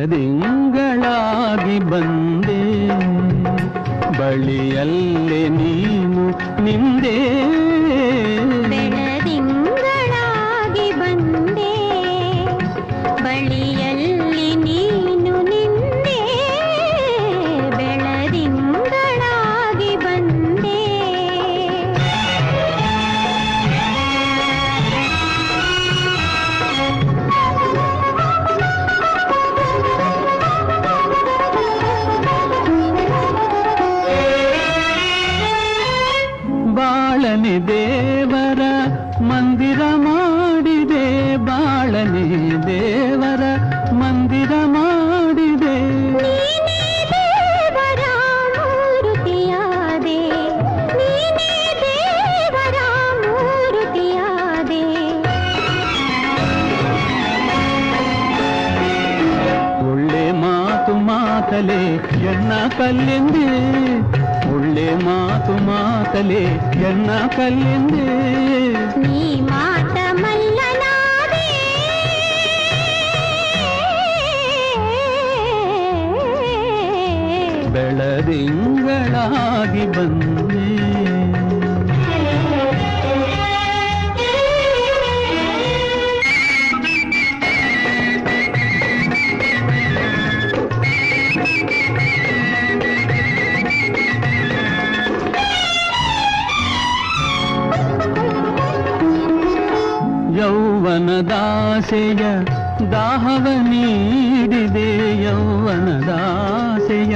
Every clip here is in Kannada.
ಬೆಳದಿಂಗಳಾಗಿ ಬಂದೆ ಬಳಿಯಲ್ಲೇ ನೀನು ನಿಂದೆ ಬೆಳದಿಂಗಳಾಗಿ ಬಂದೆ ಬಳಿಯಲ್ಲಿ ನೀನು ನಿಂದೆ ಬೆಳದಿಂಗಳಾಗಿ ಬಂದೆ ಬಾಳನೆ ದೇವರ ಮಂದಿರ ಮಾಡಿದೆ ಬಾಳನೆ ದೇವರ ಮಂದಿರ ಮಾಡಿದೆ ನೀನೇ ದೇವರ ಮೂರ್ತಿಯಾದೆ ನೀನೇ ದೇವರ ಮೂರ್ತಿಯಾದೆ ಒಳ್ಳೆ ಮಾತು ಮಾತಲೆ ಎನ್ನ ಕಲ್ಲೆಂದೆ ಒಳ್ಳೆ ಮಾತು ಮಾತಲೆ ಎನ್ನ ಕಲ್ಲೆಂದೆ ನೀ ಮಾತ ಮಲ್ಲನಾದೆ ಬೆಳದಿಂಗಳಾಗಿ ಬಂದೆ ಯೌವನದಾಸೆಯ ದಾಹವ ನೀಡಿದೆ ಯೌವನದಾಸೆಯ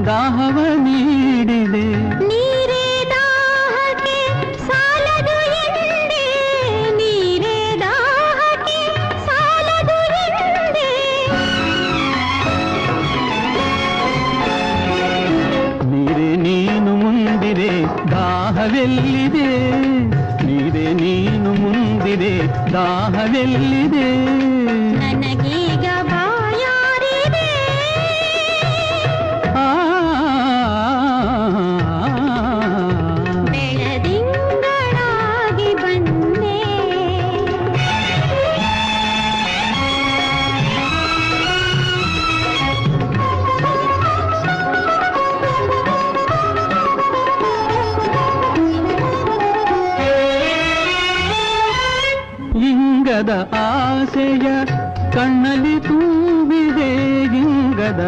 ದಾಹವ ನೀಡಿದೆ ನೀರೇ ದಾಹಕ್ಕೆ ಸಾಲದು ಎಂದೆ ನೀರೇ ದಾಹಕ್ಕೆ ಸಾಲದು ಎಂದೆ ನೀರೇ ನೀನು ಮುಂದಿದೆ ದಾಹವೆಲ್ಲಿದೆ ನೀರೇ ನೀನು ಮುಂದಿದೆ ದಾಹವೆಲ್ಲಿದೆ ನನಗೀಗ ಬಾಯಾರಿದೆ ಬೆಳದಿಂಗಳಾಗಿ ಬಂದೆ ಇಂಗದ ಆಸೆಯ ಕಣ್ಣಲ್ಲಿ ತೂವಿದೆ ಇಂಗದ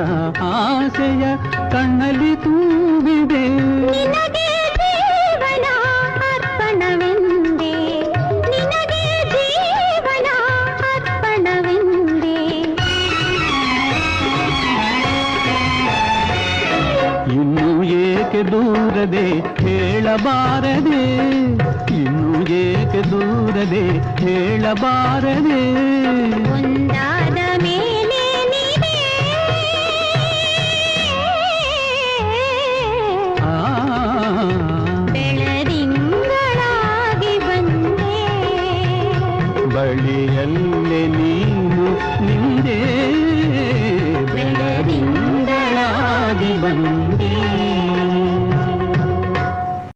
ಆಸೆಯ ಕಣ್ಣಲ್ಲಿ ತೂವಿದೆ ನಿನಗೆ ಜೀವನ ಅರ್ಪಣವೆಂದೆ ನಿನಗೆ ಜೀವನ ಅರ್ಪಣವೆಂದೆ ಇನ್ನು ಏಕೆ ದೂರದೆ ಹೇಳಬಾರದೆ ಇನ್ನು ಏಕೆ ದೂರದೆ ಹೇಳಬಾರದೆ ಒಂದಾದ ಮೇಲೆ ನೀವೇ ಬೆಳದಿಂಗಳಾಗಿ ಬಂದೆ ಬಳಿಯಲ್ಲೇ ನೀನು ನಿಂದೆ ಬೆಳದಿಂಗಳಾಗಿ ಬಂದೆ